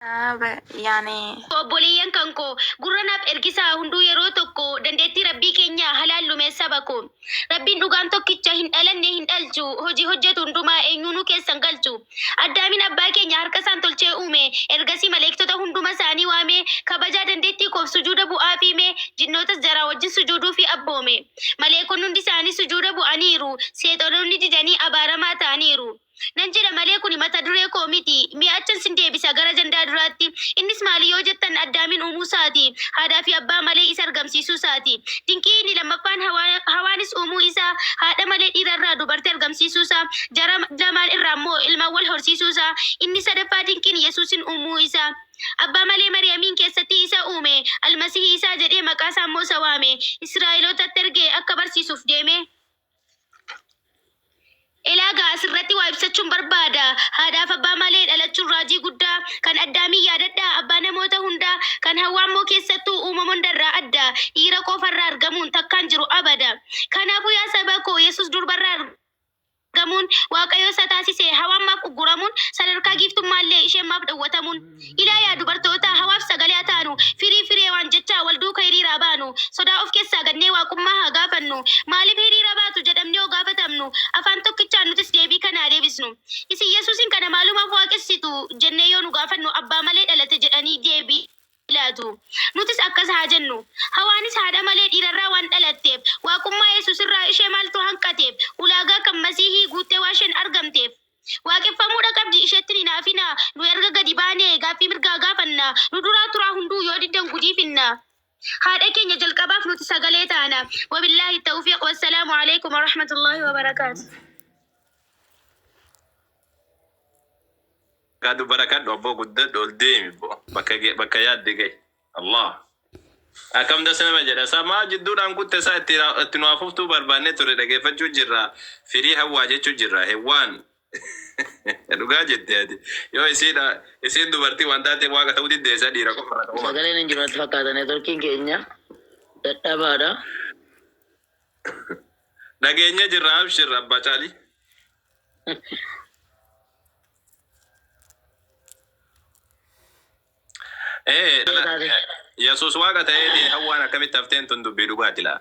يعني obboleeyyan kan koo gurranaaf ergisaa hunduu yeroo tokko dandeettii rabbii keenya halaallume saba koo rabbiin dhugaan tokkicha hin dhalanne hin dhalchu hojii hojjetu hundumaa eenyuunuu keessan galchu addaamin abbaa keenya harka isaan tolchee uume ergasii maleektota hunduma isaanii waame kabajaa dandeettii koof sujuuda bu'aa fiime jinnootas jaraa wajjin sujuuduu fi abboome maleekonni hundi isaanii sujuuda bu'aniiru seexonoonni didanii abaaramaa ta'aniiru. Nan jedha malee kuni mata duree koo miti mi'aachan sin deebisa gara jandaa duraatti innis maali yoo jettan addaamin uumuu isaati haadhaa fi abbaa malee isa argamsiisuu isaati dinqii inni lammaffaan hawaanis uumuu isaa haadha malee dhiirarraa dubartii argamsiisuu isaa jara lamaan irraa immoo ilmaan wal horsiisuu isaa inni sadaffaa dinqiin yesuusin uumuu isaa abbaa malee mariyaamiin keessatti isa uume almasihii isaa jedhee maqaa isaa immoo isa waame israa'elootatti ergee akka barsiisuuf deeme. Elaagaa asirratti waa ibsachuun barbaada. Haadhaaf abbaa malee dhalachuun raajii guddaa kan addaamii yaadadhaa abbaa namoota hundaa kan hawwaammoo keessattuu uumamuun darraa adda dhiira qofarraa argamuun takkaan jiru abada. Kanaafuu yaa saba koo Yesuus durbarraa argamuun waaqayyo isa taasise hawaammaaf ugguramuun sadarkaa giiftummaallee isheen maaf dhawwatamuun ilaa yaa dubartoota hawaaf sagalee taanu firii waan jechaa wal duuka hiriiraa baanu sodaa of keessaa gannee waaqummaa haa gaafannu maaliif hiriira baatu jedhamnee yoo gaafatamnu afaan tokkichaan nutis deebii kanaa deebisnu isin Yesuusin kana maalumaaf waaqessitu jennee yoo nu gaafannu abbaa malee dhalate jedhanii deebii laatu nutis akkas haa jennu hawaanis haadha malee dhiirarraa waan dhalatteef waaqummaa Yesuus irraa ishee maaltu hanqateef ulaagaa kan masiihii guuttee waa isheen argamteef waaqeffamuudha qabdi isheetti hin haafina nu erga gadi baanee gaaffii mirgaa gaafanna nu duraa turaa hunduu yoo diddan gudiifinna haadha keenya jalqabaaf nuti sagalee taana wabillaahi tawfiiq wassalaamu alaikum warahmatullaahi wabarakaatu. Gadu barakat obbo gudda dol deemi bo bakka yaadde gay Allah akam da sana majada sama jidduudhaan kutte isaa itti nu hafuuftuu barbaannee ture dhageeffachuu jirra firii hawwaa jechuu jirra hewwaan dhugaa jette ati yoo isiin dubartii waan taate waaqa ta'uu diddeessa dhiira qofa ta'uu sagaleen hin jiru natti fakkaata neetworkiin keenya dadhabaadha dhageenya jirra abshirra abbaa caalii Yesuus waaqa ta'ee hawwaan akkamitti hafteen tun dubbii dhugaati laa.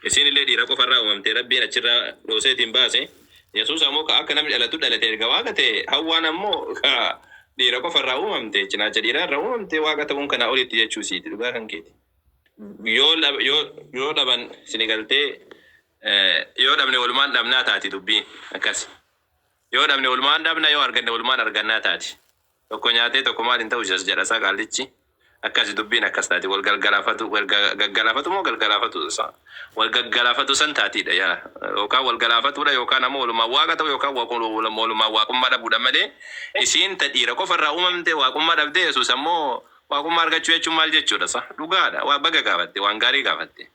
Isin illee dhiira qofarraa uumamtee rabbiin achirraa dhooseetiin baase. Yesuus ammoo akka namni dhalatu dhalatee erga waaqa ta'e hawwaan ammoo dhiira qofarraa uumamte cinaacha dhiirarraa uumamte waaqa ta'uun kana olitti jechuu siiti dhugaa kan keeti. Yoo dhaban sini galtee yoo dhabne walumaan dhabnaa taati dubbiin akkas. Yoo dhabne walumaan dhabna yoo arganne walumaan argannaa taati. Tokko nyaatee tokko maaliin ta'u jedhasaa qaallichi akkas dubbiin akkas taati wal galgalaafatu moo galgalaafatu san taatiidha yaa yookaan wal galaafatudha yookaan ammoo walumaa waaqa ta'u yookaan walumaa waaqummaa dhabuudha malee isiin ta dhiira qofarraa uumamte waaqummaa dhabdee Yesuus ammoo waaqummaa argachuu jechuun maal jechuudha sa dhugaadha waa baga gaafatte waan gaarii gaafatte.